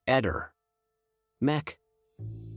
Eder. Mac.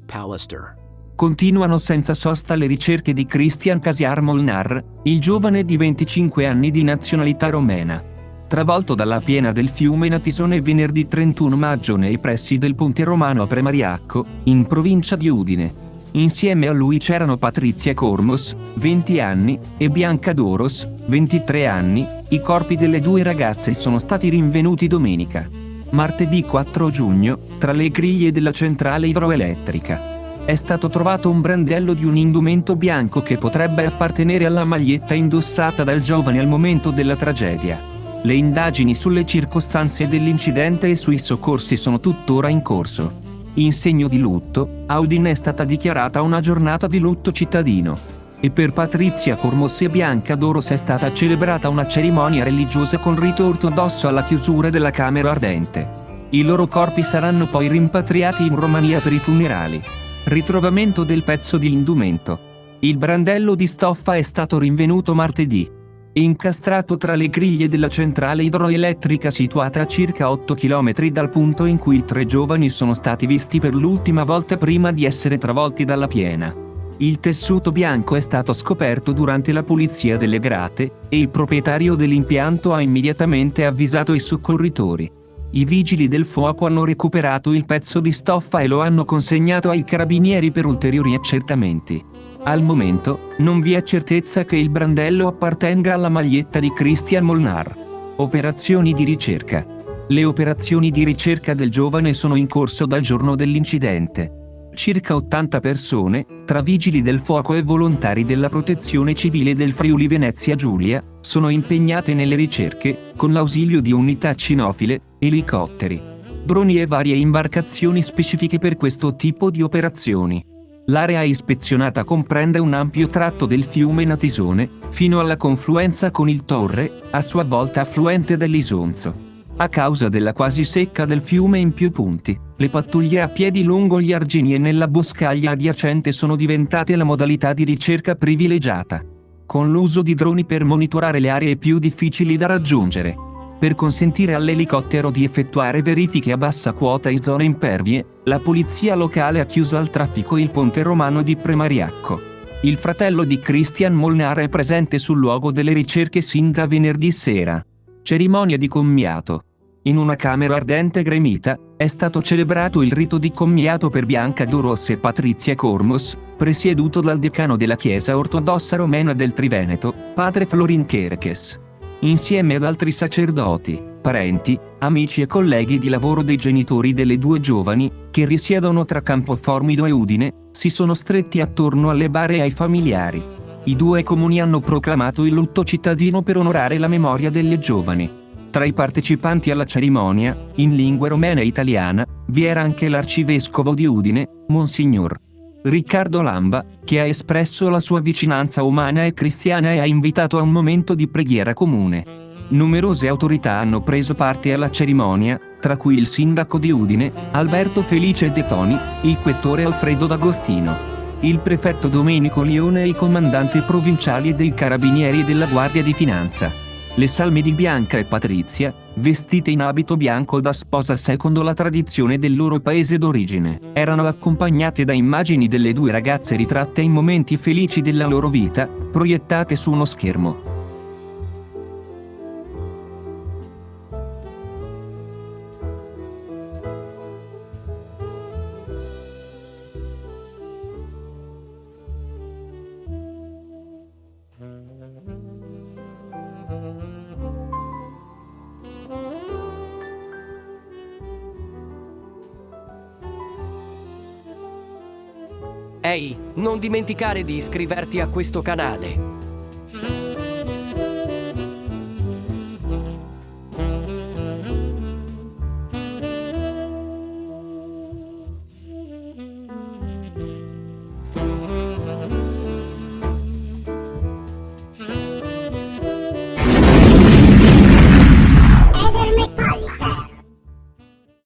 Pallister. Continuano senza sosta le ricerche di Christian Casiar Molnar, il giovane di 25 anni di nazionalità romena. Travolto dalla piena del fiume Natisone venerdì 31 maggio nei pressi del ponte romano a Premariacco, in provincia di Udine. Insieme a lui c'erano Patrizia Cormos, 20 anni, e Bianca Doros, 23 anni. I corpi delle due ragazze sono stati rinvenuti domenica, martedì 4 giugno, tra le griglie della centrale idroelettrica. È stato trovato un brandello di un indumento bianco che potrebbe appartenere alla maglietta indossata dal giovane al momento della tragedia. Le indagini sulle circostanze dell'incidente e sui soccorsi sono tuttora in corso. In segno di lutto, a Udine è stata dichiarata una giornata di lutto cittadino. E per Patrizia Cormos e Bianca Doros è stata celebrata una cerimonia religiosa con rito ortodosso alla chiusura della camera ardente. I loro corpi saranno poi rimpatriati in Romania per i funerali. Ritrovamento del pezzo di indumento. Il brandello di stoffa è stato rinvenuto martedì, incastrato tra le griglie della centrale idroelettrica situata a circa 8 km dal punto in cui i tre giovani sono stati visti per l'ultima volta prima di essere travolti dalla piena. Il tessuto bianco è stato scoperto durante la pulizia delle grate, e il proprietario dell'impianto ha immediatamente avvisato i soccorritori. I vigili del fuoco hanno recuperato il pezzo di stoffa e lo hanno consegnato ai carabinieri per ulteriori accertamenti. Al momento, non vi è certezza che il brandello appartenga alla maglietta di Christian Molnar. Operazioni di ricerca. Le operazioni di ricerca del giovane sono in corso dal giorno dell'incidente. Circa 80 persone, tra vigili del fuoco e volontari della Protezione Civile del Friuli Venezia Giulia, sono impegnate nelle ricerche, con l'ausilio di unità cinofile, elicotteri, droni e varie imbarcazioni specifiche per questo tipo di operazioni. L'area ispezionata comprende un ampio tratto del fiume Natisone, fino alla confluenza con il Torre, a sua volta affluente dell'Isonzo. A causa della quasi secca del fiume in più punti, le pattuglie a piedi lungo gli argini e nella boscaglia adiacente sono diventate la modalità di ricerca privilegiata, con l'uso di droni per monitorare le aree più difficili da raggiungere. Per consentire all'elicottero di effettuare verifiche a bassa quota in zone impervie, la polizia locale ha chiuso al traffico il ponte romano di Premariacco. Il fratello di Christian Molnar è presente sul luogo delle ricerche sin da venerdì sera. Cerimonia di commiato. In una camera ardente gremita, è stato celebrato il rito di commiato per Bianca Doros e Patrizia Cormos, presieduto dal decano della Chiesa Ortodossa Romena del Triveneto, padre Florin Kerkes. Insieme ad altri sacerdoti, parenti, amici e colleghi di lavoro dei genitori delle due giovani, che risiedono tra Campoformido e Udine, si sono stretti attorno alle bare e ai familiari. I due comuni hanno proclamato il lutto cittadino per onorare la memoria delle giovani. Tra i partecipanti alla cerimonia, in lingua romena e italiana, vi era anche l'arcivescovo di Udine, Monsignor Riccardo Lamba, che ha espresso la sua vicinanza umana e cristiana e ha invitato a un momento di preghiera comune. Numerose autorità hanno preso parte alla cerimonia, tra cui il sindaco di Udine, Alberto Felice De Toni, il questore Alfredo D'Agostino, il prefetto Domenico Lione e i comandanti provinciali dei Carabinieri e della Guardia di Finanza. Le salme di Bianca e Patrizia, vestite in abito bianco da sposa secondo la tradizione del loro paese d'origine, erano accompagnate da immagini delle due ragazze ritratte in momenti felici della loro vita, proiettate su uno schermo. Ehi, non dimenticare di iscriverti a questo canale.